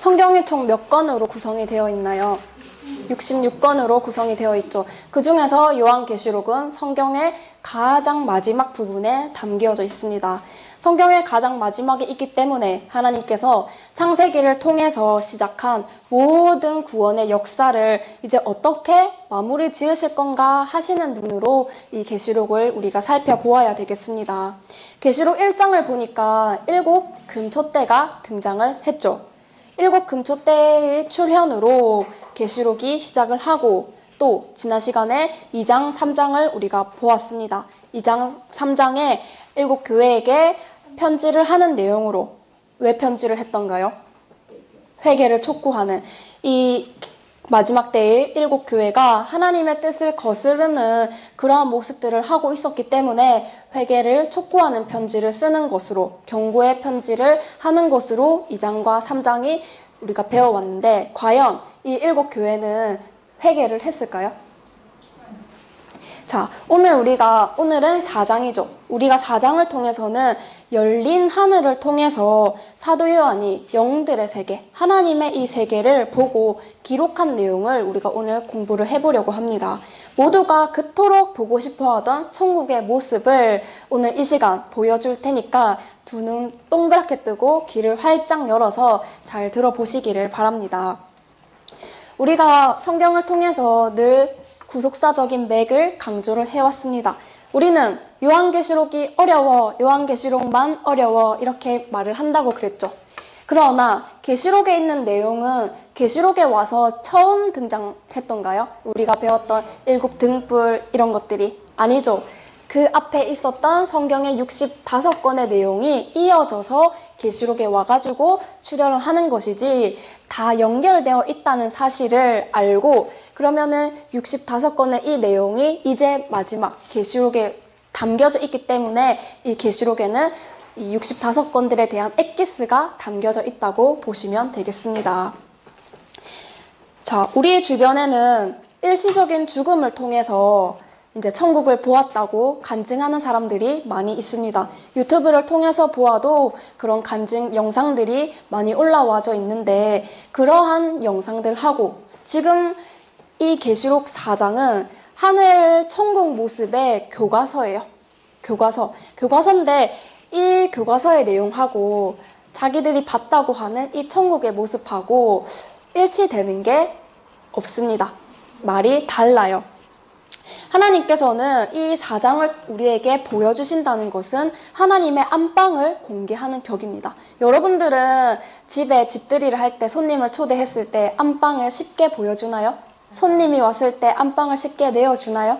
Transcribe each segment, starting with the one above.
성경이 총 몇 권으로 구성이 되어 있나요? 66권으로 구성이 되어 있죠. 그 중에서 요한계시록은 성경의 가장 마지막 부분에 담겨져 있습니다. 성경의 가장 마지막에 있기 때문에 하나님께서 창세기를 통해서 시작한 모든 구원의 역사를 이제 어떻게 마무리 지으실 건가 하시는 눈으로 이 계시록을 우리가 살펴보아야 되겠습니다. 계시록 1장을 보니까 7 금초대가 등장을 했죠. 7 금초대의 출현으로 계시록이 시작을 하고 또 지난 시간에 2장, 3장을 우리가 보았습니다. 2장, 3장에 7 교회에게 편지를 하는 내용으로 왜 편지를 했던가요? 회개를 촉구하는 이 마지막 때의 7 교회가 하나님의 뜻을 거스르는 그러한 모습들을 하고 있었기 때문에 회개를 촉구하는 편지를 쓰는 것으로 경고의 편지를 하는 것으로 2장과 3장이 우리가 배워왔는데 과연 이 7 교회는 회개를 했을까요? 자, 오늘은 4장이죠. 우리가 4장을 통해서는 열린 하늘을 통해서 사도 요한이 영들의 세계, 하나님의 이 세계를 보고 기록한 내용을 우리가 오늘 공부를 해보려고 합니다. 모두가 그토록 보고 싶어하던 천국의 모습을 오늘 이 시간 보여줄 테니까 두 눈 동그랗게 뜨고 귀를 활짝 열어서 잘 들어보시기를 바랍니다. 우리가 성경을 통해서 늘 구속사적인 맥을 강조를 해왔습니다. 우리는 요한계시록이 어려워, 요한계시록만 어려워 이렇게 말을 한다고 그랬죠. 그러나 계시록에 있는 내용은 계시록에 와서 처음 등장했던가요? 우리가 배웠던 7 등불 이런 것들이 아니죠. 그 앞에 있었던 성경의 65권의 내용이 이어져서 계시록에 와가지고 출현을 하는 것이지 다 연결되어 있다는 사실을 알고 그러면은 65권의 이 내용이 이제 마지막 계시록에 담겨져 있기 때문에 이 계시록에는 이 65권들에 대한 엑기스가 담겨져 있다고 보시면 되겠습니다. 자, 우리 주변에는 일시적인 죽음을 통해서 이제 천국을 보았다고 간증하는 사람들이 많이 있습니다. 유튜브를 통해서 보아도 그런 간증 영상들이 많이 올라와져 있는데 그러한 영상들하고 지금 이 계시록 4장은 하늘 천국 모습의 교과서예요. 교과서인데 이 교과서의 내용하고 자기들이 봤다고 하는 이 천국의 모습하고 일치되는 게 없습니다. 말이 달라요. 하나님께서는 이 4장을 우리에게 보여주신다는 것은 하나님의 안방을 공개하는 격입니다. 여러분들은 집에 집들이를 할 때 손님을 초대했을 때 안방을 쉽게 보여주나요? 손님이 왔을 때 안방을 쉽게 내어주나요?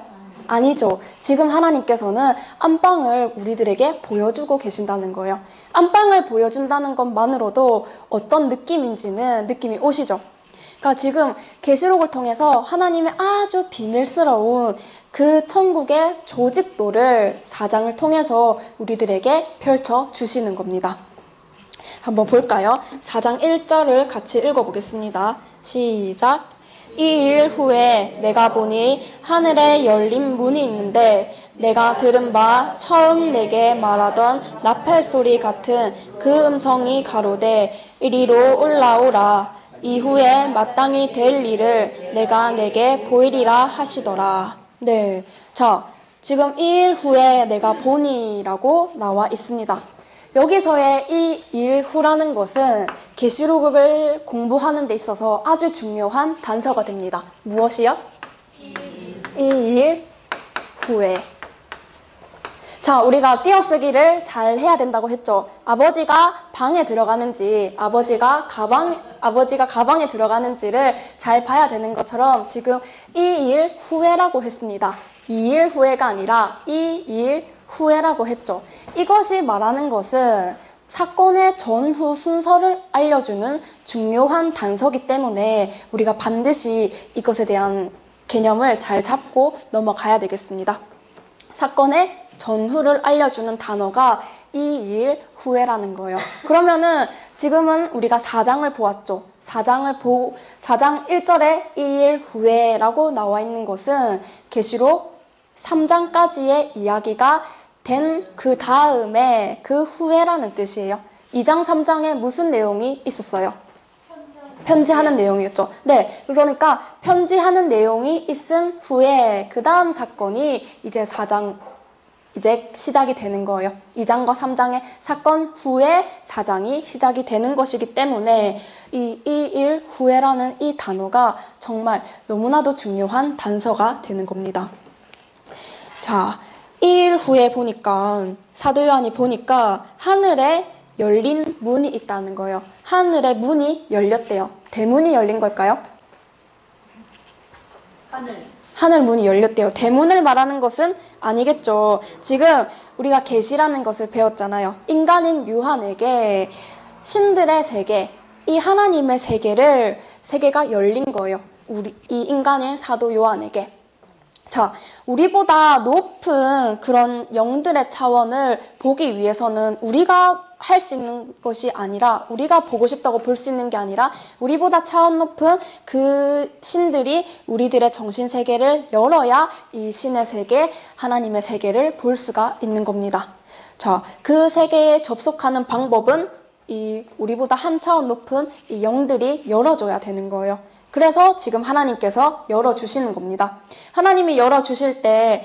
아니죠. 지금 하나님께서는 안방을 우리들에게 보여주고 계신다는 거예요. 안방을 보여준다는 것만으로도 어떤 느낌인지는 느낌이 오시죠? 그러니까 지금 계시록을 통해서 하나님의 아주 비밀스러운 그 천국의 조직도를 4장을 통해서 우리들에게 펼쳐주시는 겁니다. 한번 볼까요? 4장 1절을 같이 읽어보겠습니다. 시작! 이 일 후에 내가 보니 하늘에 열린 문이 있는데 내가 들은 바 처음 내게 말하던 나팔 소리 같은 그 음성이 가로되 이리로 올라오라. 이후에 마땅히 될 일을 내가 내게 보이리라 하시더라. 네, 자, 지금 이 일 후에 내가 보니라고 나와 있습니다. 여기서의 이 일 후라는 것은 계시록을 공부하는 데 있어서 아주 중요한 단서가 됩니다. 무엇이요? 이 일 후에. 자, 우리가 띄어쓰기를 잘 해야 된다고 했죠. 아버지가 방에 들어가는지, 아버지가 가방에 들어가는지를 잘 봐야 되는 것처럼 지금 이 일 후에라고 했습니다. 2일 후에가 아니라 이 일 후에라고 했죠. 이것이 말하는 것은 사건의 전후 순서를 알려주는 중요한 단서이기 때문에 우리가 반드시 이것에 대한 개념을 잘 잡고 넘어가야 되겠습니다. 사건의 전후를 알려주는 단어가 이 일 후에라는 거예요. 그러면은 지금은 우리가 4장을 보았죠. 4장 1절에 이 일 후에라고 나와 있는 것은 계시록 3장까지의 이야기가 된 그 다음에 그 후에라는 뜻이에요. 2장, 3장에 무슨 내용이 있었어요? 편지하는 내용이었죠. 네, 그러니까 편지하는 내용이 있은 후에 그 다음 사건이 이제 4장 이제 시작이 되는 거예요. 2장과 3장의 사건 후에 4장이 시작이 되는 것이기 때문에 이 2일 후에라는 이 단어가 정말 너무나도 중요한 단서가 되는 겁니다. 자, 2일 후에 보니까 사도 요한이 보니까 하늘에 열린 문이 있다는 거예요. 하늘의 문이 열렸대요. 대문이 열린 걸까요? 하늘 문이 열렸대요. 대문을 말하는 것은 아니겠죠. 지금 우리가 계시라는 것을 배웠잖아요. 인간인 요한에게 신들의 세계, 이 하나님의 세계가 열린 거예요. 이 인간인 사도 요한에게. 자, 우리보다 높은 그런 영들의 차원을 보기 위해서는 우리가 할 수 있는 것이 아니라, 우리가 보고 싶다고 볼 수 있는 게 아니라 우리보다 차원 높은 그 신들이 우리들의 정신세계를 열어야 이 신의 세계, 하나님의 세계를 볼 수가 있는 겁니다. 자, 그 세계에 접속하는 방법은 이 우리보다 한 차원 높은 이 영들이 열어줘야 되는 거예요. 그래서 지금 하나님께서 열어주시는 겁니다. 하나님이 열어주실 때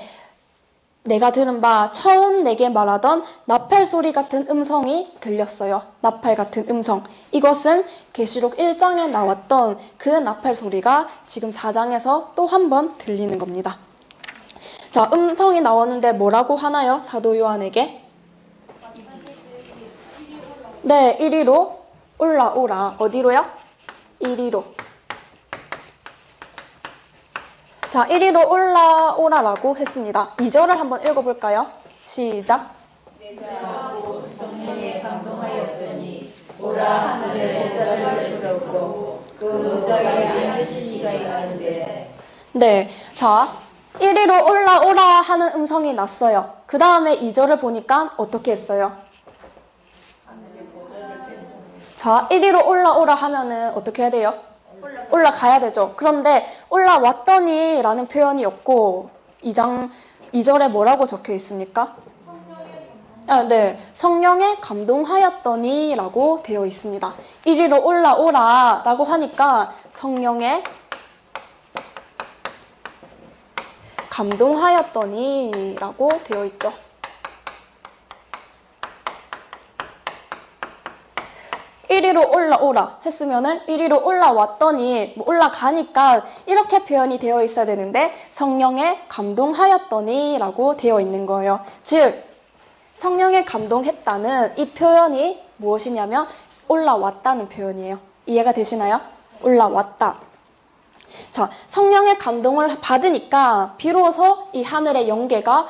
내가 들은 바 처음 내게 말하던 나팔 소리 같은 음성이 들렸어요. 나팔 같은 음성. 이것은 계시록 1장에 나왔던 그 나팔 소리가 지금 4장에서 또 한 번 들리는 겁니다. 자, 음성이 나오는데 뭐라고 하나요? 사도 요한에게? 네, 이리로 올라오라. 어디로요? 이리로. 자, 이리로 올라오라라고 했습니다. 2절을 한번 읽어볼까요? 시작. 내가 곧 성령에 감동하였더니 오라 하늘에 모자를 들었고 그 모자에 아저씨가 있는데. 네, 자, 이리로 올라오라 하는 음성이 났어요. 그 다음에 2절을 보니까 어떻게 했어요? 자, 이리로 올라오라 하면은 어떻게 해야 돼요? 올라가야 되죠. 그런데 올라왔더니 라는 표현이 없고 2절에 뭐라고 적혀 있습니까? 네, 성령에 감동하였더니 라고 되어 있습니다. 이리로 올라오라 라고 하니까 성령에 감동하였더니 라고 되어 있죠. 이리로 올라오라 했으면은 이리로 올라왔더니 올라가니까 이렇게 표현이 되어 있어야 되는데 성령에 감동하였더니 라고 되어 있는 거예요. 즉 성령에 감동했다는 이 표현이 무엇이냐면 올라왔다는 표현이에요. 이해가 되시나요? 올라왔다. 자, 성령의 감동을 받으니까 비로소 이 하늘의 영계가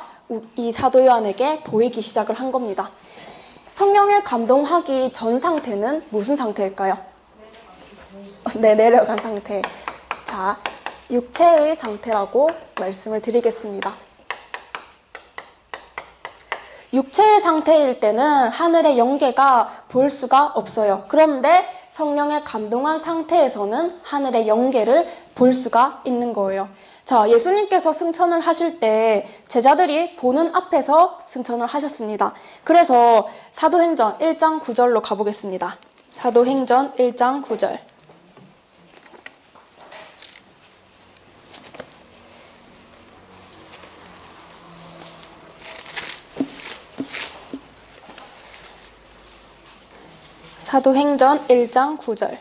이 사도 요한에게 보이기 시작을 한 겁니다. 성령에 감동하기 전 상태는 무슨 상태일까요? 네, 내려간 상태. 자, 육체의 상태라고 말씀을 드리겠습니다. 육체의 상태일 때는 하늘의 영계가 볼 수가 없어요. 그런데 성령에 감동한 상태에서는 하늘의 영계를 볼 수가 있는 거예요. 자, 예수님께서 승천을 하실 때 제자들이 보는 앞에서 승천을 하셨습니다. 그래서 사도행전 1장 9절로 가보겠습니다. 사도행전 1장 9절. 사도행전 1장 9절.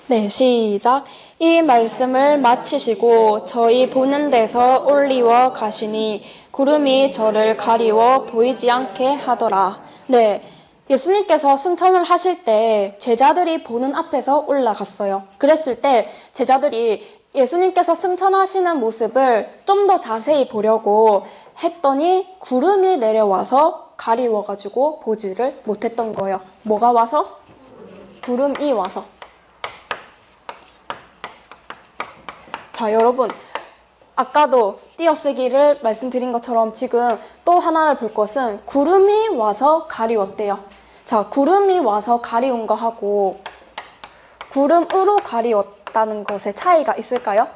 네, 시작. 이 말씀을 마치시고 저희 보는 데서 올리워 가시니 구름이 저를 가리워 보이지 않게 하더라. 네, 예수님께서 승천을 하실 때 제자들이 보는 앞에서 올라갔어요. 그랬을 때 제자들이 예수님께서 승천하시는 모습을 좀 더 자세히 보려고 했더니 구름이 내려와서 가리워가지고 보지를 못했던 거예요. 뭐가 와서? 구름이 와서. 자, 여러분, 아까도 띄어쓰기를 말씀드린 것처럼 지금 또 하나를 볼 것은 구름이 와서 가리웠대요. 자, 구름이 와서 가리운 거하고 구름으로 가리웠다는 것에 차이가 있을까요?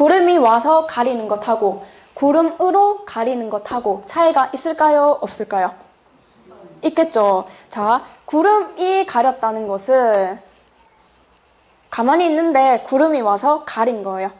구름이 와서 가리는 것하고 구름으로 가리는 것하고 차이가 있을까요? 없을까요? 있겠죠. 자, 구름이 가렸다는 것은 가만히 있는데 구름이 와서 가린 거예요.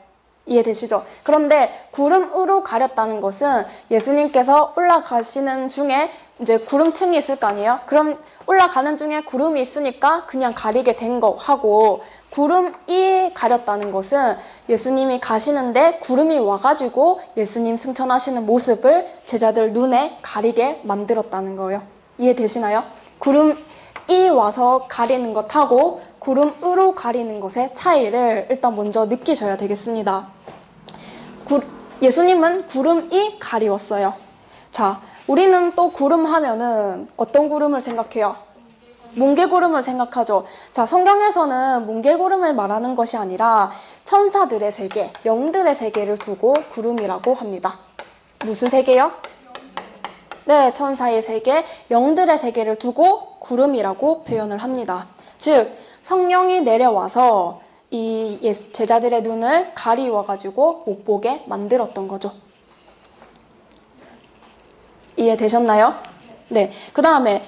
이해되시죠? 그런데 구름으로 가렸다는 것은 예수님께서 올라가시는 중에 이제 구름층이 있을 거 아니에요? 그럼 올라가는 중에 구름이 있으니까 그냥 가리게 된 거 하고, 구름이 가렸다는 것은 예수님이 가시는데 구름이 와가지고 예수님 승천하시는 모습을 제자들 눈에 가리게 만들었다는 거예요. 이해되시나요? 구름이 와서 가리는 것하고 구름으로 가리는 것의 차이를 일단 먼저 느끼셔야 되겠습니다. 예수님은 구름이 가리웠어요. 자, 우리는 또 구름 하면은 어떤 구름을 생각해요? 뭉게구름을 생각하죠. 자, 성경에서는 뭉게구름을 말하는 것이 아니라 천사들의 세계, 영들의 세계를 두고 구름이라고 합니다. 무슨 세계요? 네, 천사의 세계, 영들의 세계를 두고 구름이라고 표현을 합니다. 즉, 성령이 내려와서 이 제자들의 눈을 가리워가지고 못 보게 만들었던 거죠. 이해되셨나요? 네. 그 다음에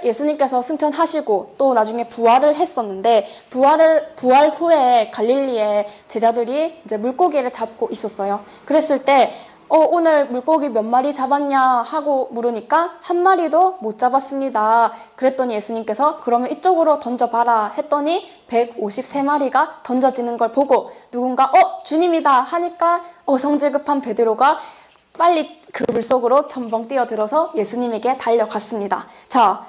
예수님께서 승천하시고 또 나중에 부활을 했었는데, 부활 후에 갈릴리에 제자들이 이제 물고기를 잡고 있었어요. 그랬을 때, 오늘 물고기 몇 마리 잡았냐 하고 물으니까 한 마리도 못 잡았습니다. 그랬더니 예수님께서 그러면 이쪽으로 던져봐라 했더니 153마리가 던져지는 걸 보고 누군가 주님이다 하니까 성질 급한 베드로가 빨리 그 물속으로 첨벙 뛰어들어서 예수님에게 달려갔습니다. 자,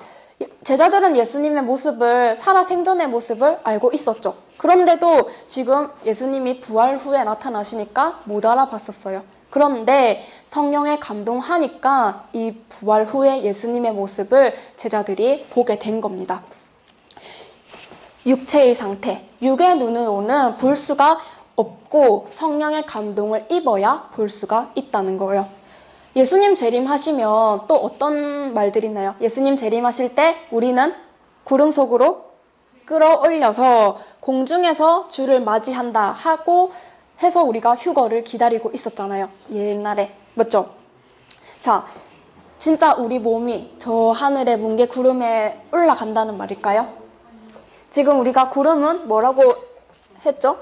제자들은 예수님의 모습을, 살아생전의 모습을 알고 있었죠. 그런데도 지금 예수님이 부활 후에 나타나시니까 못 알아봤었어요. 그런데 성령에 감동하니까 이 부활 후에 예수님의 모습을 제자들이 보게 된 겁니다. 육체의 상태, 육의 눈으로는 볼 수가 없고 성령의 감동을 입어야 볼 수가 있다는 거예요. 예수님 재림하시면 또 어떤 말들이 있나요? 예수님 재림하실 때 우리는 구름 속으로 끌어올려서 공중에서 주를 맞이한다 하고 해서 우리가 휴거를 기다리고 있었잖아요. 옛날에. 맞죠? 자, 진짜 우리 몸이 저 하늘의 뭉게 구름에 올라간다는 말일까요? 지금 우리가 구름은 뭐라고 했죠?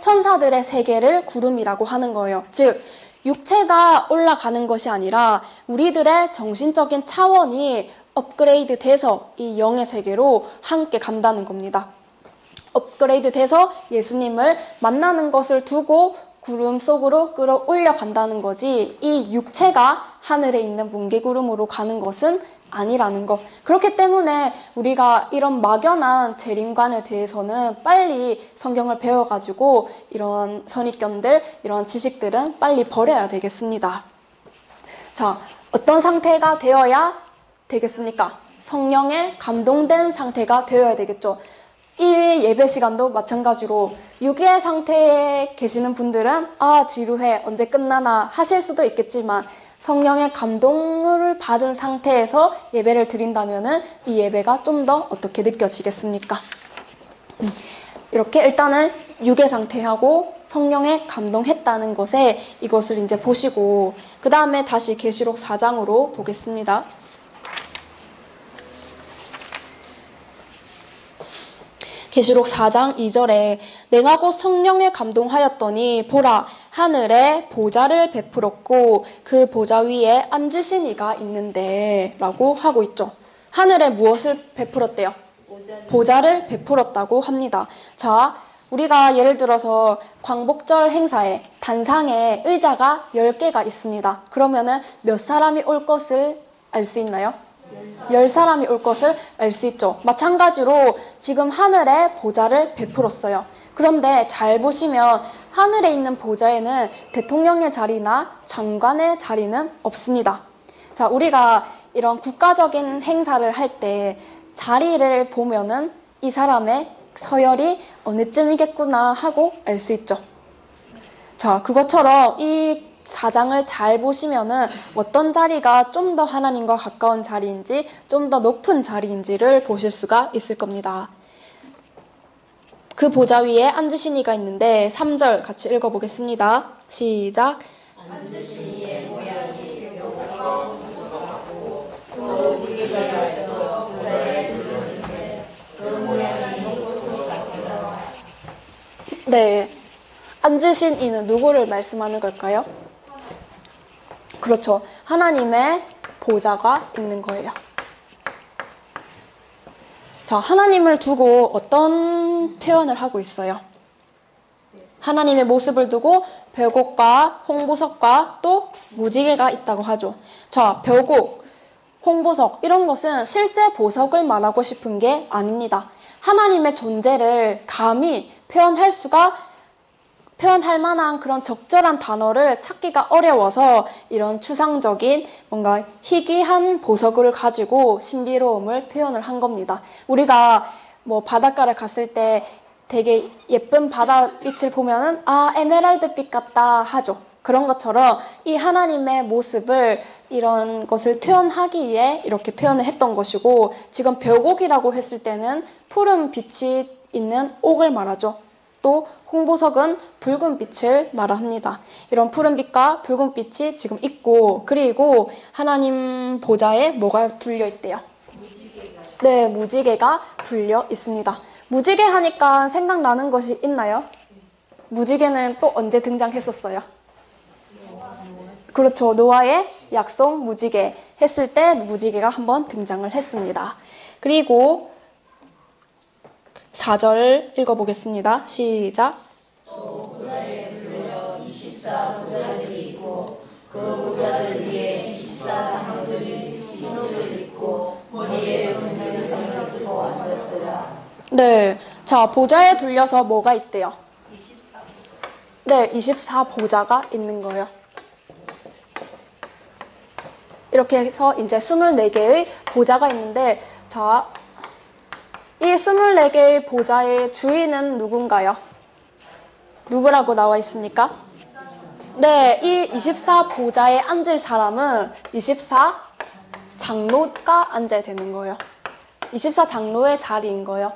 천사들의 세계를 구름이라고 하는 거예요. 즉, 육체가 올라가는 것이 아니라 우리들의 정신적인 차원이 업그레이드 돼서 이 영의 세계로 함께 간다는 겁니다. 업그레이드 돼서 예수님을 만나는 것을 두고 구름 속으로 끌어올려 간다는 거지, 이 육체가 하늘에 있는 뭉게구름으로 가는 것은 아니라는 거. 그렇기 때문에 우리가 이런 막연한 재림관에 대해서는 빨리 성경을 배워가지고 이런 선입견들, 이런 지식들은 빨리 버려야 되겠습니다. 자, 어떤 상태가 되어야 되겠습니까? 성령에 감동된 상태가 되어야 되겠죠. 이 예배 시간도 마찬가지로 육의 상태에 계시는 분들은 지루해, 언제 끝나나 하실 수도 있겠지만, 성령의 감동을 받은 상태에서 예배를 드린다면은 이 예배가 좀 더 어떻게 느껴지겠습니까? 이렇게 일단은 육의 상태하고 성령에 감동했다는 것에 이것을 이제 보시고, 그 다음에 다시 계시록 4장으로 보겠습니다. 계시록 4장 2절에 내가 곧 성령에 감동하였더니 보라, 하늘에 보좌를 베풀었고 그 보좌 위에 앉으신 이가 있는데 라고 하고 있죠. 하늘에 무엇을 베풀었대요? 보좌를 베풀었다고 합니다. 자, 우리가 예를 들어서 광복절 행사에 단상에 의자가 10개가 있습니다. 그러면은 몇 사람이 올 것을 알 수 있나요? 10사람이 올 것을 알 수 있죠. 마찬가지로 지금 하늘에 보좌를 베풀었어요. 그런데 잘 보시면 하늘에 있는 보좌에는 대통령의 자리나 장관의 자리는 없습니다. 자, 우리가 이런 국가적인 행사를 할 때 자리를 보면은 이 사람의 서열이 어느쯤이겠구나 하고 알 수 있죠. 자, 그것처럼 이 4장을 잘 보시면은 어떤 자리가 좀 더 하나님과 가까운 자리인지 좀 더 높은 자리인지를 보실 수가 있을 겁니다. 그 보좌 위에 앉으신 이가 있는데 3절 같이 읽어보겠습니다. 시작. 앉으신 이의 모양이 묘하고 무섭고 또 무지개가 있어 보좌에 두르는데 그 모양이 보석 같더라. 네, 앉으신 이는 누구를 말씀하는 걸까요? 그렇죠. 하나님의 보좌가 있는 거예요. 자, 하나님을 두고 어떤 표현을 하고 있어요? 하나님의 모습을 두고 벽옥과 홍보석과 또 무지개가 있다고 하죠. 자, 벽옥, 홍보석 이런 것은 실제 보석을 말하고 싶은 게 아닙니다. 하나님의 존재를 감히 표현할 만한 그런 적절한 단어를 찾기가 어려워서 이런 추상적인 뭔가 희귀한 보석을 가지고 신비로움을 표현을 한 겁니다. 우리가 뭐 바닷가를 갔을 때 되게 예쁜 바다빛을 보면은 아, 에메랄드빛 같다 하죠. 그런 것처럼 이 하나님의 모습을 이런 것을 표현하기 위해 이렇게 표현을 했던 것이고, 지금 벽옥이라고 했을 때는 푸른 빛이 있는 옥을 말하죠. 또 홍보석은 붉은 빛을 말합니다. 이런 푸른 빛과 붉은 빛이 지금 있고, 그리고 하나님 보좌에 뭐가 둘려 있대요? 네, 무지개가 둘려 있습니다. 무지개 하니까 생각나는 것이 있나요? 무지개는 또 언제 등장했었어요? 그렇죠. 노아의 약속 무지개 했을 때 무지개가 한번 등장을 했습니다. 그리고 4절 읽어보겠습니다. 시작. 또 보좌에 둘려 24 보좌들이 있고 그 보좌들 위에 24 장로들이 흰 옷을 입고 머리에 금을 쓰고 앉았더라. 네, 자, 보좌에 둘려서 뭐가 있대요? 24 네, 24보좌가 있는 거예요. 이렇게 해서 이제 24개의 보좌가 있는데, 자, 이 24개의 보좌의 주인은 누군가요? 누구라고 나와 있습니까? 네, 이 24보좌에 앉을 사람은 24장로가 앉아야 되는 거예요. 24장로의 자리인 거예요.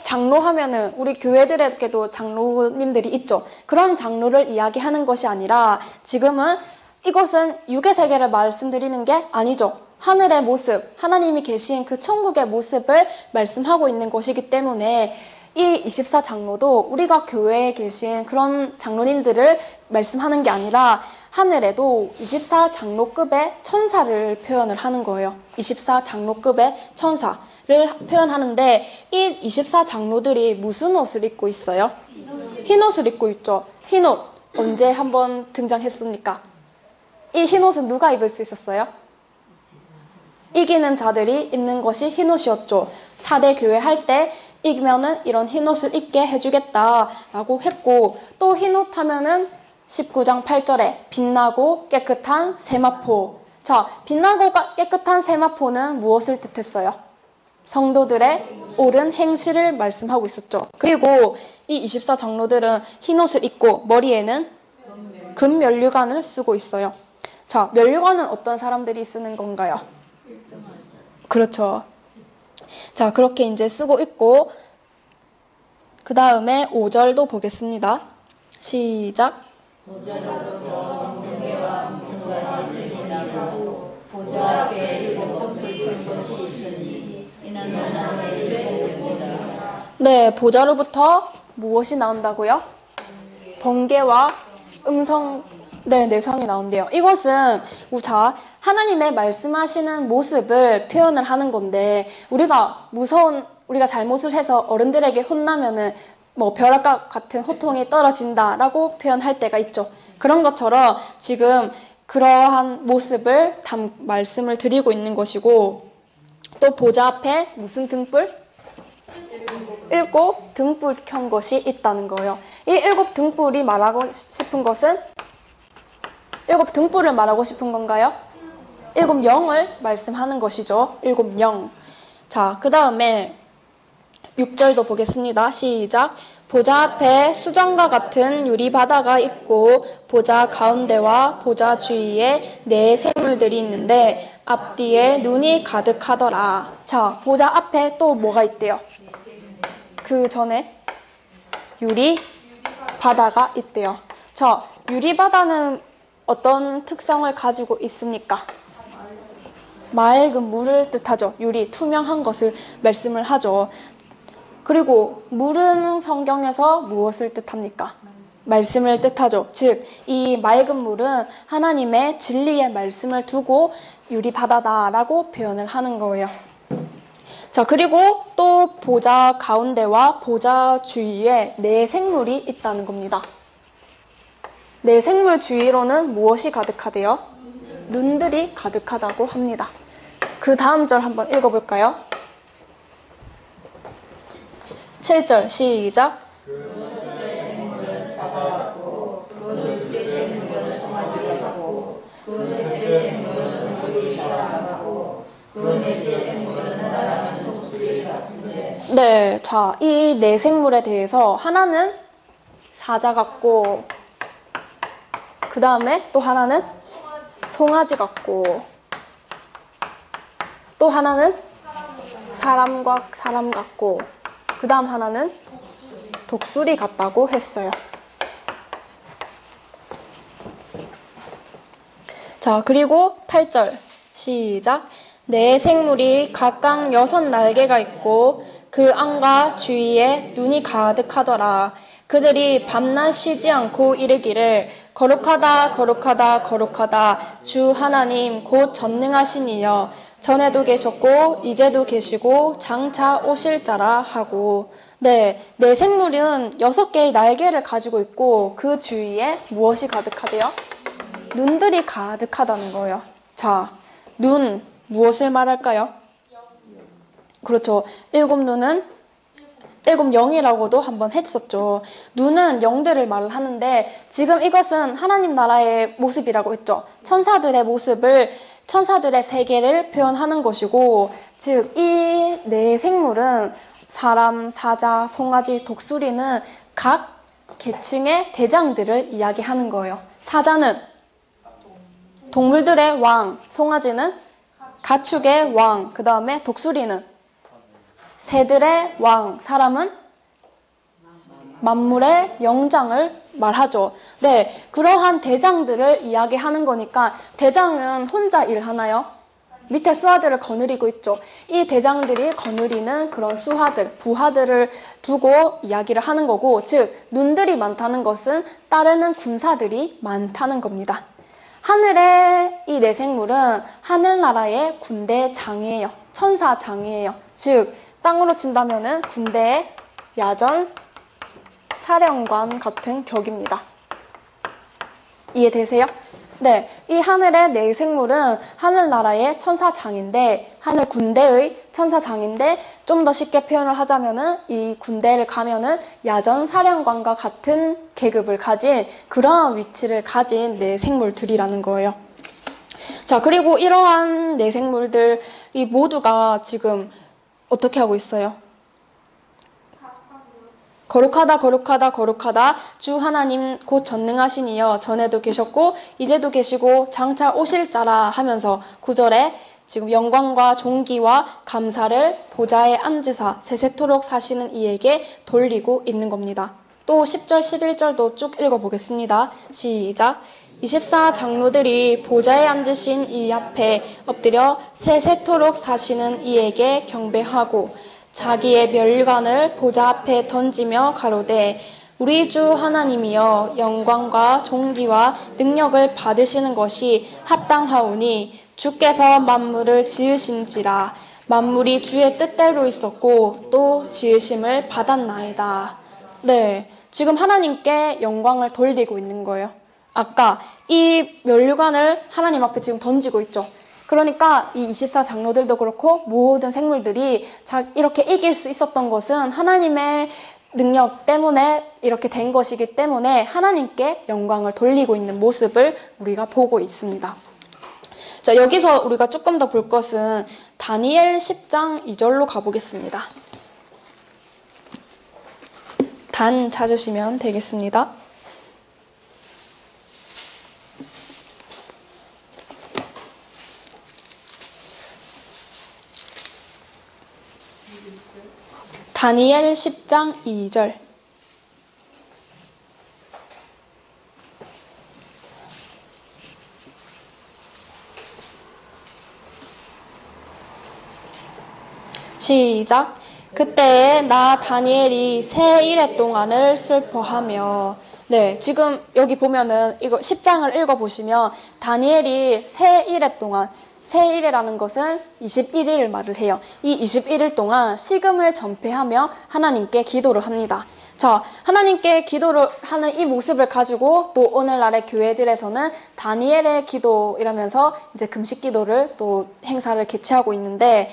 장로 하면은 우리 교회들에게도 장로님들이 있죠. 그런 장로를 이야기하는 것이 아니라 지금은 이것은 육의 세계를 말씀드리는 게 아니죠. 하늘의 모습, 하나님이 계신 그 천국의 모습을 말씀하고 있는 것이기 때문에 이 24장로도 우리가 교회에 계신 그런 장로님들을 말씀하는 게 아니라 하늘에도 24장로급의 천사를 표현을 하는 거예요. 24장로급의 천사를 표현하는데, 이 24장로들이 무슨 옷을 입고 있어요? 흰 옷을 입고 있죠. 흰 옷 언제 한번 등장했습니까? 이 흰 옷은 누가 입을 수 있었어요? 이기는 자들이 입는 것이 흰 옷이었죠. 4대 교회 할 때 이기면은 이런 흰 옷을 입게 해주겠다라고 했고, 또 흰 옷 하면은 19장 8절에 빛나고 깨끗한 세마포. 자, 빛나고 깨끗한 세마포는 무엇을 뜻했어요? 성도들의 옳은 행실을 말씀하고 있었죠. 그리고 이 24장로들은 흰 옷을 입고 머리에는 금 면류관을 쓰고 있어요. 자, 면류관은 어떤 사람들이 쓰는 건가요? 그렇죠. 자, 그렇게 이제 쓰고 있고, 그 다음에 5절도 보겠습니다. 시작. 보좌로부터 무게와 무슨가 있으시나고 보좌 앞에 일곱 큰 것이 있으니 이는 하나님의 일곱이라. 네, 보좌로부터 무엇이 나온다고요? 번개와 음성, 네, 내성이 나온대요. 이것은 하나님의 말씀하시는 모습을 표현을 하는 건데, 우리가 잘못을 해서 어른들에게 혼나면은 뭐 벼락과 같은 호통이 떨어진다라고 표현할 때가 있죠. 그런 것처럼 지금 그러한 모습을 말씀을 드리고 있는 것이고, 또 보좌 앞에 무슨 등불? 7 등불 켠 것이 있다는 거예요. 이 7 등불이 말하고 싶은 것은 7 등불을 말하고 싶은 건가요? 7 영을 말씀하는 것이죠. 7 영. 자, 그 다음에 6절도 보겠습니다. 시작. 보좌 앞에 수정과 같은 유리바다가 있고 보좌 가운데와 보좌 주위에 4 생물들이 있는데 앞뒤에 눈이 가득하더라. 자, 보좌 앞에 또 뭐가 있대요? 그 전에 유리 바다가 있대요. 자, 유리 바다는 어떤 특성을 가지고 있습니까? 맑은 물을 뜻하죠. 유리, 투명한 것을 말씀을 하죠. 그리고 물은 성경에서 무엇을 뜻합니까? 말씀을 뜻하죠. 즉, 이 맑은 물은 하나님의 진리의 말씀을 두고 유리바다다라고 표현을 하는 거예요. 자, 그리고 또 보좌 가운데와 보좌 주위에 네 생물이 있다는 겁니다. 네 생물 주위로는 무엇이 가득하대요? 눈들이 가득하다고 합니다. 그 다음 절 한번 읽어볼까요? 7절 시작. 그 첫째 생물은 사자같고 그 둘째 생물은 송아지같고 그 셋째 생물은 우리 사람같고 그 넷째 생물은 날아가는 독수리 같은데. 네, 자, 이 네 생물에 대해서 하나는 사자 같고, 그 다음에 또 하나는 송아지 같고, 또 하나는 사람과 사람 같고, 그 다음 하나는 독수리 같다고 했어요. 자, 그리고 8절 시작. 네 생물이 각각 6날개가 있고 그 안과 주위에 눈이 가득하더라. 그들이 밤낮 쉬지 않고 이르기를 거룩하다 거룩하다 거룩하다 주 하나님 곧 전능하신 이여 전에도 계셨고 이제도 계시고 장차 오실 자라 하고. 네, 네 생물은 6개의 날개를 가지고 있고 그 주위에 무엇이 가득하대요? 눈들이 가득하다는 거예요. 자, 눈 무엇을 말할까요? 그렇죠. 7눈은 7영이라고도 한번 했었죠. 눈은 영들을 말을 하는데 지금 이것은 하나님 나라의 모습이라고 했죠. 천사들의 모습을, 천사들의 세계를 표현하는 것이고, 즉 이 네 생물은 사람, 사자, 송아지, 독수리는 각 계층의 대장들을 이야기하는 거예요. 사자는 동물들의 왕, 송아지는 가축의 왕, 그 다음에 독수리는 새들의 왕, 사람은 만물의 영장을 말하죠. 네, 그러한 대장들을 이야기하는 거니까 대장은 혼자 일하나요? 밑에 수하들을 거느리고 있죠. 이 대장들이 거느리는 그런 수하들, 부하들을 두고 이야기를 하는 거고, 즉 눈들이 많다는 것은 따르는 군사들이 많다는 겁니다. 하늘의 이 네 생물은 하늘나라의 군대장이에요. 천사장이에요. 즉 땅으로 친다면은 군대의 야전, 사령관 같은 격입니다. 이해되세요? 네, 이 하늘의 네 생물은 하늘나라의 천사장인데, 하늘 군대의 천사장인데, 좀 더 쉽게 표현을 하자면은 이 군대를 가면은 야전 사령관과 같은 계급을 가진 그러한 위치를 가진 네 생물들이라는 거예요. 자, 그리고 이러한 네 생물들이 모두가 지금 어떻게 하고 있어요? 거룩하다 거룩하다 거룩하다 주 하나님 곧 전능하신 이여 전에도 계셨고 이제도 계시고 장차 오실 자라 하면서 9절에 지금 영광과 존귀와 감사를 보좌에 앉으사 세세토록 사시는 이에게 돌리고 있는 겁니다. 또 10절 11절도 쭉 읽어보겠습니다. 시작. 24 장로들이 보좌에 앉으신 이 앞에 엎드려 세세토록 사시는 이에게 경배하고 자기의 멸관을 보좌 앞에 던지며 가로되 우리 주 하나님이여 영광과 존귀와 능력을 받으시는 것이 합당하오니 주께서 만물을 지으신지라 만물이 주의 뜻대로 있었고 또 지으심을 받았나이다. 네, 지금 하나님께 영광을 돌리고 있는 거예요. 아까 이 면류관을 하나님 앞에 지금 던지고 있죠. 그러니까 이 24 장로들도 그렇고 모든 생물들이 이렇게 이길 수 있었던 것은 하나님의 능력 때문에 이렇게 된 것이기 때문에 하나님께 영광을 돌리고 있는 모습을 우리가 보고 있습니다. 자, 여기서 우리가 조금 더 볼 것은 다니엘 10장 2절로 가보겠습니다. 단 찾으시면 되겠습니다. 다니엘 10장 2절 시작. 그때에 나 다니엘이 새 이래 동안을 슬퍼하며. 네, 지금 여기 보면은 이거 10장을 읽어보시면 다니엘이 새 이래 동안, 새 이래라는 것은 21일을 말을 해요. 이 21일 동안 식음을 전폐하며 하나님께 기도를 합니다. 자, 하나님께 기도를 하는 이 모습을 가지고 또 오늘날의 교회들에서는 다니엘의 기도 이러면서 이제 금식 기도를 또 행사를 개최하고 있는데,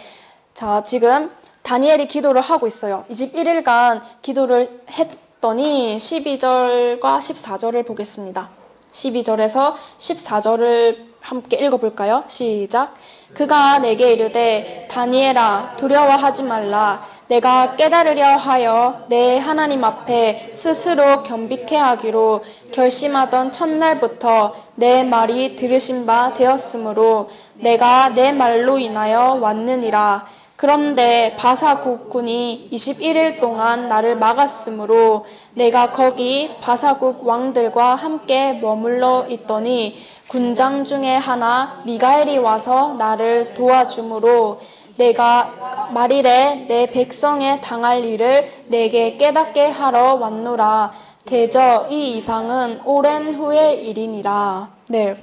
자, 지금 다니엘이 기도를 하고 있어요. 21일간 기도를 했더니 12절과 14절을 보겠습니다. 12절에서 14절을 함께 읽어볼까요? 시작. 그가 내게 이르되 다니엘아 두려워하지 말라. 내가 깨달으려 하여 내 하나님 앞에 스스로 겸비케 하기로 결심하던 첫날부터 내 말이 들으신 바 되었으므로 내가 내 말로 인하여 왔느니라. 그런데 바사국 군이 21일 동안 나를 막았으므로 내가 거기 바사국 왕들과 함께 머물러 있더니 군장 중에 하나 미가엘이 와서 나를 도와주므로 내가 말일에 내 백성에 당할 일을 내게 깨닫게 하러 왔노라. 대저 이 이상은 오랜 후의 일이니라. 네.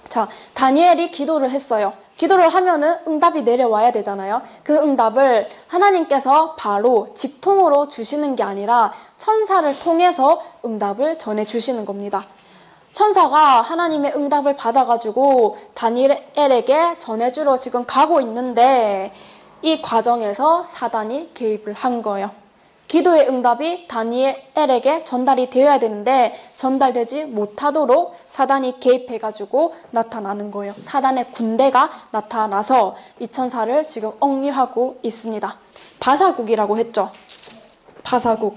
자, 다니엘이 기도를 했어요. 기도를 하면은 응답이 내려와야 되잖아요. 그 응답을 하나님께서 바로 직통으로 주시는 게 아니라 천사를 통해서 응답을 전해주시는 겁니다. 천사가 하나님의 응답을 받아가지고 다니엘에게 전해주러 지금 가고 있는데 이 과정에서 사단이 개입을 한 거예요. 기도의 응답이 다니엘에게 전달이 되어야 되는데 전달되지 못하도록 사단이 개입해가지고 나타나는 거예요. 사단의 군대가 나타나서 이 천사를 지금 억류하고 있습니다. 바사국이라고 했죠. 바사국.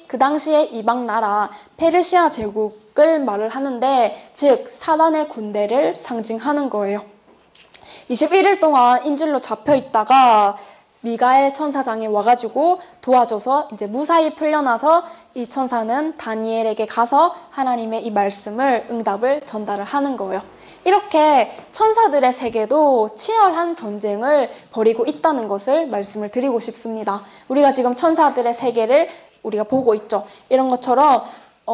그 당시에 이방 나라 페르시아 제국을 말을 하는데 즉 사단의 군대를 상징하는 거예요. 21일 동안 인질로 잡혀 있다가 미가엘 천사장이 와가지고 도와줘서 이제 무사히 풀려나서 이 천사는 다니엘에게 가서 하나님의 이 말씀을 응답을 전달을 하는 거예요. 이렇게 천사들의 세계도 치열한 전쟁을 벌이고 있다는 것을 말씀을 드리고 싶습니다. 우리가 지금 천사들의 세계를 우리가 보고 있죠. 이런 것처럼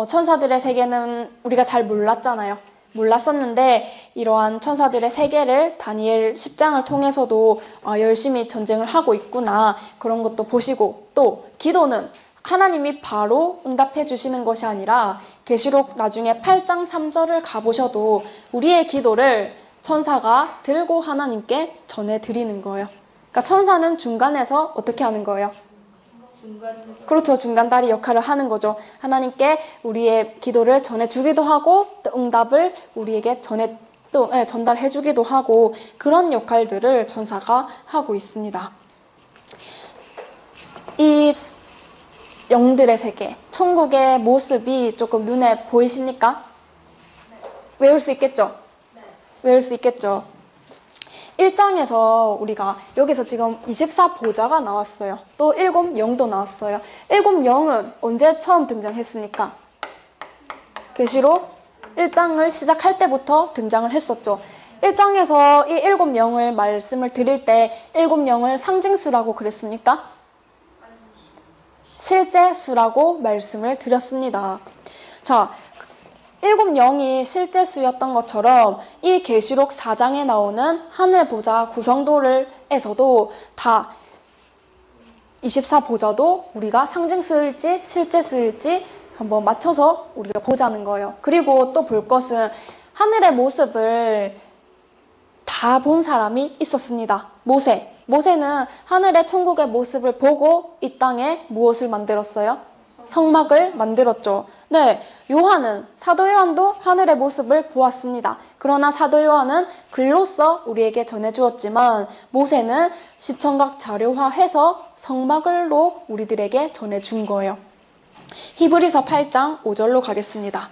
천사들의 세계는 우리가 잘 몰랐잖아요. 몰랐었는데 이러한 천사들의 세계를 다니엘 10장을 통해서도 열심히 전쟁을 하고 있구나 그런 것도 보시고 또 기도는 하나님이 바로 응답해 주시는 것이 아니라 계시록 나중에 8장 3절을 가보셔도 우리의 기도를 천사가 들고 하나님께 전해드리는 거예요. 그러니까 천사는 중간에서 어떻게 하는 거예요? 그렇죠. 중간다리 역할을 하는 거죠. 하나님께 우리의 기도를 전해주기도 하고 또 응답을 우리에게 전달해주기도 하고 그런 역할들을 천사가 하고 있습니다. 이 영들의 세계, 천국의 모습이 조금 눈에 보이십니까? 외울 수 있겠죠? 외울 수 있겠죠? 1장에서 우리가 여기서 지금 24보좌가 나왔어요. 또 7영도 나왔어요. 7영은 언제 처음 등장했습니까? 계시록 1장을 시작할 때부터 등장을 했었죠. 1장에서 이 7영을 말씀을 드릴 때 7영을 상징수라고 그랬습니까? 실제 수라고 말씀을 드렸습니다. 자, 7영이 실제 수였던 것처럼 이 계시록 4장에 나오는 하늘보좌 구성도에서도 다 24보좌도 우리가 상징수일지 실제 수일지 한번 맞춰서 우리가 보자는 거예요. 그리고 또 볼 것은 하늘의 모습을 다 본 사람이 있었습니다. 모세는 하늘의 천국의 모습을 보고 이 땅에 무엇을 만들었어요? 성막을 만들었죠. 네, 사도 요한도 하늘의 모습을 보았습니다. 그러나 사도 요한은 글로써 우리에게 전해주었지만 모세는 시청각 자료화해서 성막을로 우리들에게 전해준 거예요. 히브리서 8장 5절로 가겠습니다.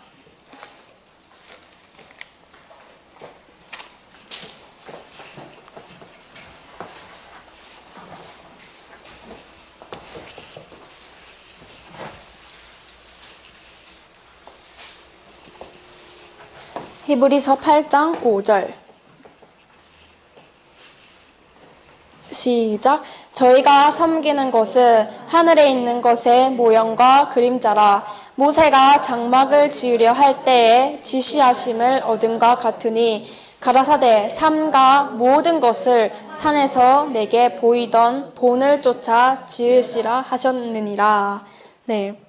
히브리서 8장 5절 시작. 저희가 섬기는 것은 하늘에 있는 것의 모형과 그림자라. 모세가 장막을 지으려 할 때에 지시하심을 얻은과 같으니 가라사대 삼가 모든 것을 산에서 내게 보이던 본을 쫓아 지으시라 하셨느니라. 네.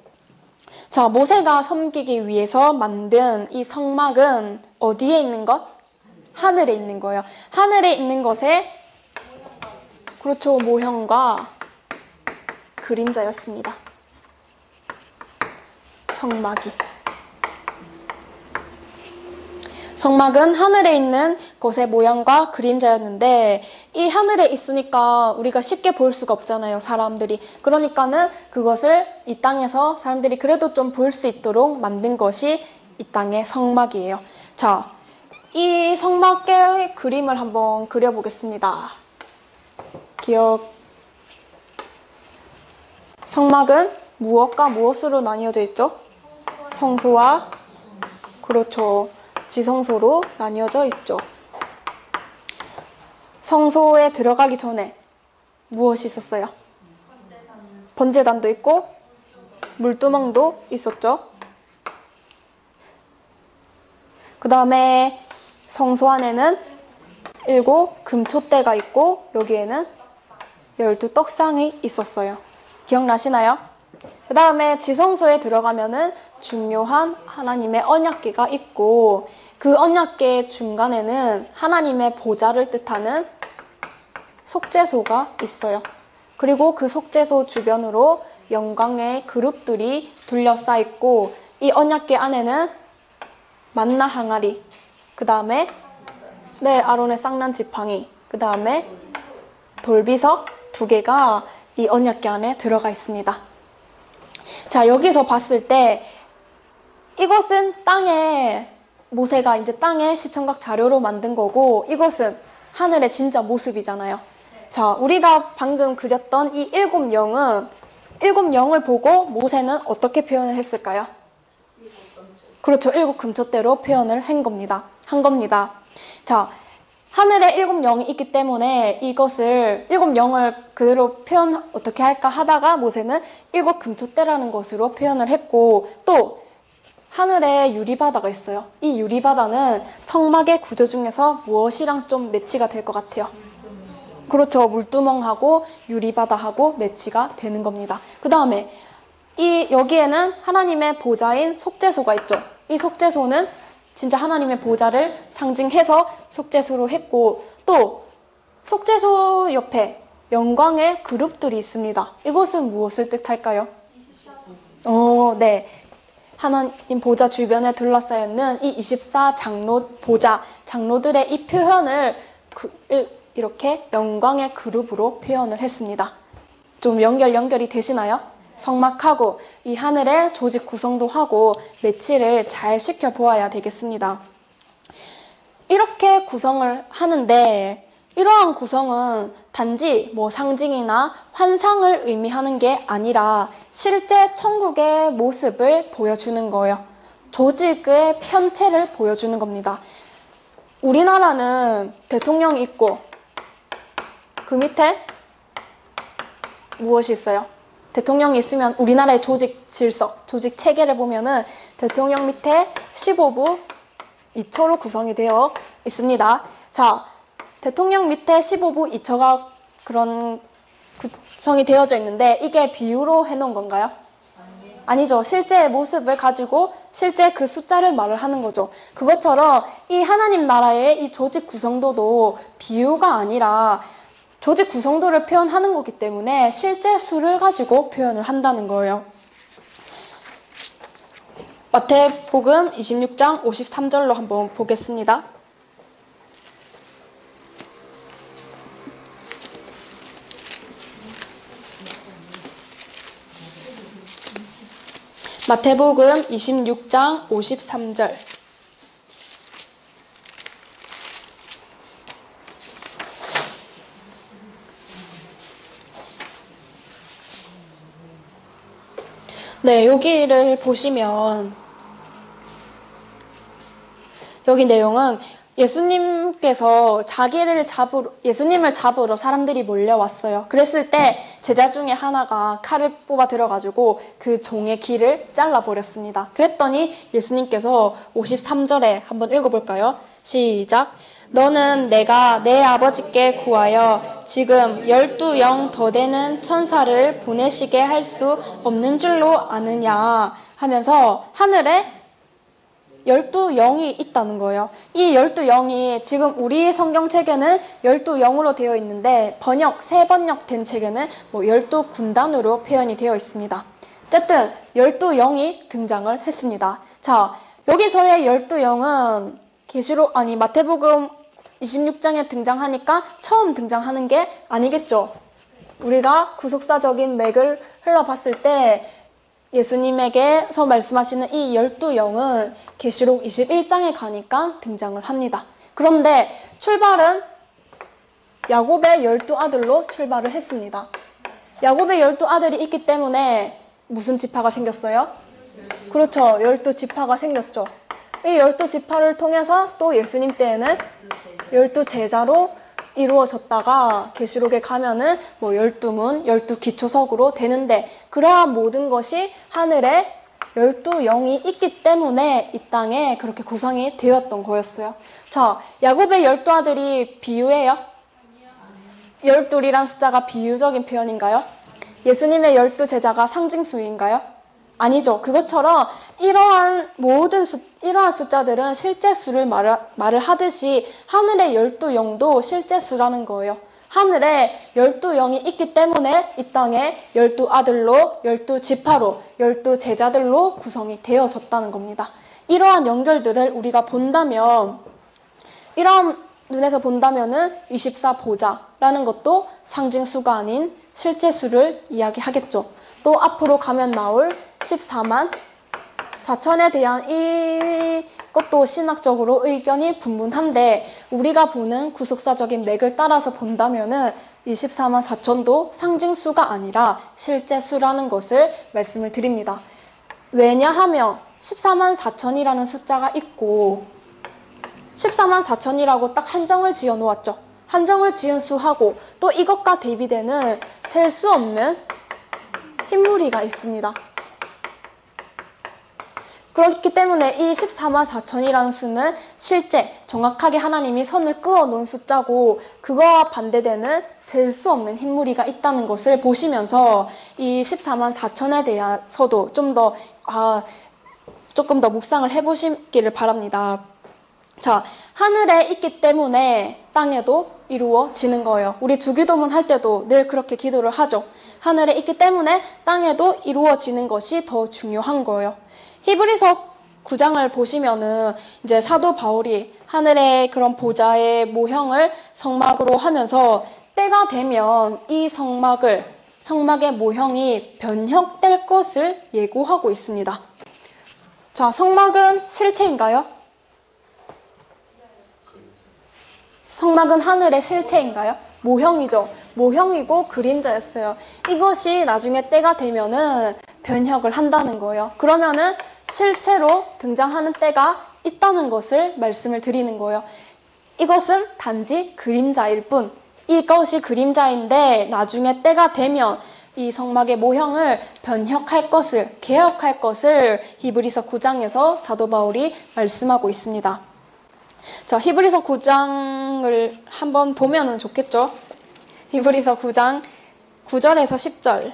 자, 모세가 섬기기 위해서 만든 이 성막은 어디에 있는 것? 하늘에 있는 거예요. 하늘에 있는 것에 그렇죠. 모형과 그림자였습니다. 성막이. 성막은 하늘에 있는 것의 모양과 그림자였는데 이 하늘에 있으니까 우리가 쉽게 볼 수가 없잖아요. 사람들이. 그러니까는 그것을 이 땅에서 사람들이 그래도 좀 볼 수 있도록 만든 것이 이 땅의 성막이에요. 자, 이 성막의 그림을 한번 그려보겠습니다. 성막은 무엇과 무엇으로 나뉘어져 있죠? 성소와 그렇죠. 지성소로 나뉘어져 있죠. 성소에 들어가기 전에 무엇이 있었어요? 번제단도 있고 물두멍도 있었죠. 그 다음에 성소 안에는 7 금초대가 있고 여기에는 12 떡상이 있었어요. 기억나시나요? 그 다음에 지성소에 들어가면은 중요한 하나님의 언약궤가 있고 그 언약궤 중간에는 하나님의 보좌를 뜻하는 속죄소가 있어요. 그리고 그 속죄소 주변으로 영광의 그룹들이 둘러싸 있고 이 언약궤 안에는 만나 항아리, 그 다음에 아론의 쌍난 지팡이, 그 다음에 돌비석 2개가 이 언약궤 안에 들어가 있습니다. 자, 여기서 봤을 때 이것은 모세가 이제 땅에 시청각 자료로 만든 거고 이것은 하늘의 진짜 모습이잖아요. 자, 우리가 방금 그렸던 이 7 영을 보고 모세는 어떻게 표현을 했을까요? 그렇죠. 7 금초대로 표현을 한 겁니다. 자, 하늘에 7 영이 있기 때문에 이것을 7 영을 그대로 표현 어떻게 할까 하다가 모세는 7 금초대라는 것으로 표현을 했고 또 하늘에 유리바다가 있어요. 이 유리바다는 성막의 구조 중에서 무엇이랑 좀 매치가 될 것 같아요? 그렇죠. 물두멍하고 유리바다하고 매치가 되는 겁니다. 그 다음에 여기에는 하나님의 보좌인 속죄소가 있죠. 이 속죄소는 진짜 하나님의 보좌를 상징해서 속죄소로 했고 또 속죄소 옆에 영광의 그룹들이 있습니다. 이것은 무엇을 뜻할까요? 네. 하나님 보좌 주변에 둘러싸여 있는 이 24 장로 보좌, 장로들의 이 표현을 이렇게 영광의 그룹으로 표현을 했습니다. 좀 연결이 되시나요? 성막하고 이 하늘의 조직 구성도 하고 매치를 잘 시켜보아야 되겠습니다. 이렇게 구성을 하는데 이러한 구성은 단지 상징이나 환상을 의미하는 게 아니라 실제 천국의 모습을 보여주는 거예요. 조직의 편체를 보여주는 겁니다. 우리나라는 대통령이 있고 그 밑에 무엇이 있어요? 대통령이 있으면 우리나라의 조직 질서, 조직 체계를 보면은 대통령 밑에 15부 2처로 구성이 되어 있습니다. 자, 대통령 밑에 15부 2처가 그런 구성이 되어져 있는데 이게 비유로 해놓은 건가요? 아니죠. 실제의 모습을 가지고 실제 그 숫자를 말을 하는 거죠. 그것처럼 이 하나님 나라의 이 조직 구성도도 비유가 아니라 조직 구성도를 표현하는 거기 때문에 실제 수를 가지고 표현을 한다는 거예요. 마태복음 26장 53절로 한번 보겠습니다. 마태복음 26장 53절. 네, 여기를 보시면 여기 내용은 예수님을 잡으러 사람들이 몰려왔어요. 그랬을 때 제자 중에 하나가 칼을 뽑아 들어가지고 그 종의 귀를 잘라버렸습니다. 그랬더니 예수님께서 53절에 한번 읽어볼까요? 시작. 너는 내가 내 아버지께 구하여 지금 12영 더 되는 천사를 보내시게 할 수 없는 줄로 아느냐 하면서 하늘에 12영이 있다는 거예요. 이 12영이 지금 우리 성경책에는 12영으로 되어 있는데 새 번역된 책에는 12군단으로 표현이 되어 있습니다. 어쨌든 12영이 등장을 했습니다. 자, 여기서의 12영은 마태복음 26장에 등장하니까 처음 등장하는 게 아니겠죠. 우리가 구속사적인 맥을 흘러봤을 때 예수님에게서 말씀하시는 이 12영은 계시록 21장에 가니까 등장을 합니다. 그런데 출발은 야곱의 12아들로 출발을 했습니다. 야곱의 12아들이 있기 때문에 무슨 지파가 생겼어요? 그렇죠. 12지파가 생겼죠. 이 12지파를 통해서 또 예수님 때에는 12제자로 이루어졌다가 계시록에 가면은 12문, 12기초석으로 되는데 그러한 모든 것이 하늘에 12영이 있기 때문에 이 땅에 그렇게 구성이 되었던 거였어요. 자, 야곱의 12아들이 비유예요? 12이란 숫자가 비유적인 표현인가요? 예수님의 12제자가 상징수인가요? 아니죠. 그것처럼 이러한 숫자들은 실제 수를 말을 하듯이 하늘의 12영도 실제 수라는 거예요. 하늘에 12영이 있기 때문에 이 땅에 12아들로, 12지파로, 12제자들로 구성이 되어졌다는 겁니다. 이러한 연결들을 우리가 본다면, 이러한 눈에서 본다면은 24보좌라는 것도 상징수가 아닌 실제 수를 이야기하겠죠. 또 앞으로 가면 나올 14만 4천에 대한 이것도 신학적으로 의견이 분분한데 우리가 보는 구속사적인 맥을 따라서 본다면은 24만 4천도 상징수가 아니라 실제 수라는 것을 말씀을 드립니다. 왜냐하면 14만 4천이라는 숫자가 있고 14만 4천이라고 딱 한정을 지어 놓았죠. 한정을 지은 수하고 또 이것과 대비되는 셀 수 없는 흰무리가 있습니다. 그렇기 때문에 이 14만 4천이라는 수는 실제 정확하게 하나님이 선을 그어 놓은 숫자고 그거와 반대되는 셀 수 없는 흰무리가 있다는 것을 보시면서 이 14만 4천에 대해서도 조금 더 묵상을 해보시기를 바랍니다. 자, 하늘에 있기 때문에 땅에도 이루어지는 거예요. 우리 주기도문 할 때도 늘 그렇게 기도를 하죠. 하늘에 있기 때문에 땅에도 이루어지는 것이 더 중요한 거예요. 히브리서 9장을 보시면은 이제 사도 바울이 하늘의 그런 보좌의 모형을 성막으로 하면서 때가 되면 이 성막의 모형이 변형될 것을 예고하고 있습니다. 자, 성막은 실체인가요? 성막은 하늘의 실체인가요? 모형이죠. 모형이고 그림자였어요. 이것이 나중에 때가 되면은 변형을 한다는 거예요. 그러면은 실제로 등장하는 때가 있다는 것을 말씀을 드리는 거예요. 이것은 단지 그림자일 뿐. 이것이 그림자인데 나중에 때가 되면 이 성막의 모형을 변형할 것을, 개혁할 것을 히브리서 9장에서 사도 바울이 말씀하고 있습니다. 자, 히브리서 9장을 한번 보면은 좋겠죠? 히브리서 9장 9절에서 10절.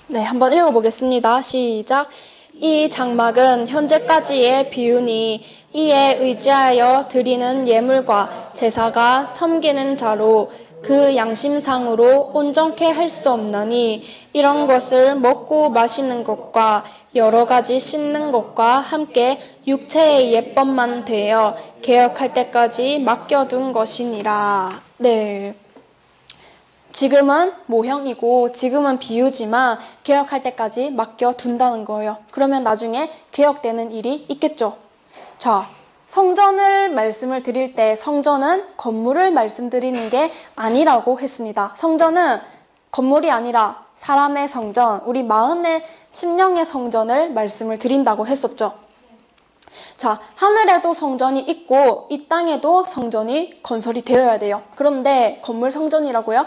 네, 한번 읽어보겠습니다. 시작. 이 장막은 현재까지의 비유니 이에 의지하여 드리는 예물과 제사가 섬기는 자로 그 양심상으로 온전케 할 수 없나니 이런 것을 먹고 마시는 것과 여러 가지 씻는 것과 함께 육체의 예법만 되어 개혁할 때까지 맡겨둔 것이니라. 네. 지금은 모형이고 지금은 비유지만 개혁할 때까지 맡겨둔다는 거예요. 그러면 나중에 개혁되는 일이 있겠죠. 자, 성전을 말씀을 드릴 때 성전은 건물을 말씀드리는 게 아니라고 했습니다. 성전은 건물이 아니라 사람의 성전, 우리 마음의 심령의 성전을 말씀을 드린다고 했었죠. 자, 하늘에도 성전이 있고 이 땅에도 성전이 건설이 되어야 돼요. 그런데 건물 성전이라고요?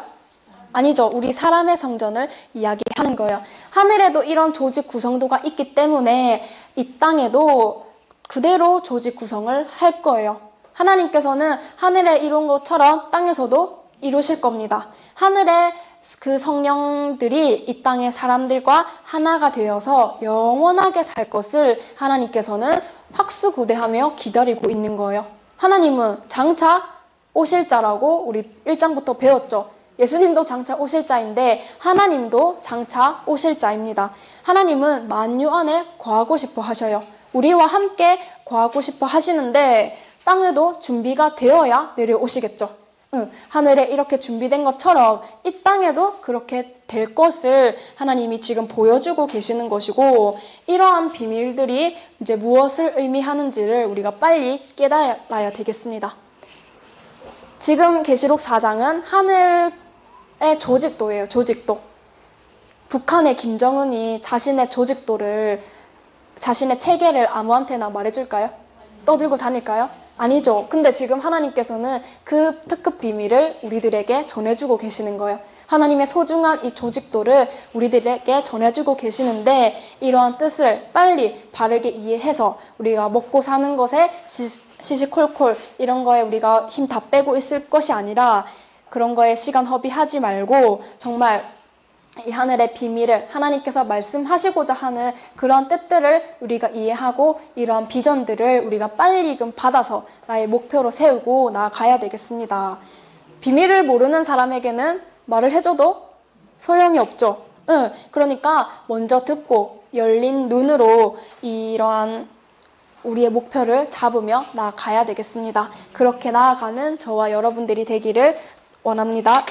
아니죠. 우리 사람의 성전을 이야기하는 거예요. 하늘에도 이런 조직 구성도가 있기 때문에 이 땅에도 그대로 조직 구성을 할 거예요. 하나님께서는 하늘에 이룬 것처럼 땅에서도 이루실 겁니다. 하늘에 그 성령들이 이 땅의 사람들과 하나가 되어서 영원하게 살 것을 하나님께서는 확수구대하며 기다리고 있는 거예요. 하나님은 장차 오실 자라고 우리 1장부터 배웠죠. 예수님도 장차 오실 자인데 하나님도 장차 오실 자입니다. 하나님은 만유 안에 거하고 싶어 하셔요. 우리와 함께 거하고 싶어 하시는데 땅에도 준비가 되어야 내려오시겠죠. 하늘에 이렇게 준비된 것처럼 이 땅에도 그렇게 될 것을 하나님이 지금 보여주고 계시는 것이고, 이러한 비밀들이 이제 무엇을 의미하는지를 우리가 빨리 깨달아야 되겠습니다. 지금 계시록 4장은 하늘의 조직도예요. 조직도. 북한의 김정은이 자신의 조직도를, 자신의 체계를 아무한테나 말해줄까요? 떠들고 다닐까요? 아니죠. 근데 지금 하나님께서는 그 특급 비밀을 우리들에게 전해주고 계시는 거예요. 하나님의 소중한 이 조직도를 우리들에게 전해주고 계시는데, 이러한 뜻을 빨리 바르게 이해해서 우리가 먹고 사는 것에 시시콜콜 이런 거에 우리가 힘 다 빼고 있을 것이 아니라, 그런 거에 시간 허비하지 말고 정말 이 하늘의 비밀을, 하나님께서 말씀하시고자 하는 그런 뜻들을 우리가 이해하고 이러한 비전들을 우리가 빨리금 받아서 나의 목표로 세우고 나아가야 되겠습니다. 비밀을 모르는 사람에게는 말을 해줘도 소용이 없죠. 그러니까 먼저 듣고 열린 눈으로 이러한 우리의 목표를 잡으며 나아가야 되겠습니다. 그렇게 나아가는 저와 여러분들이 되기를 원합니다.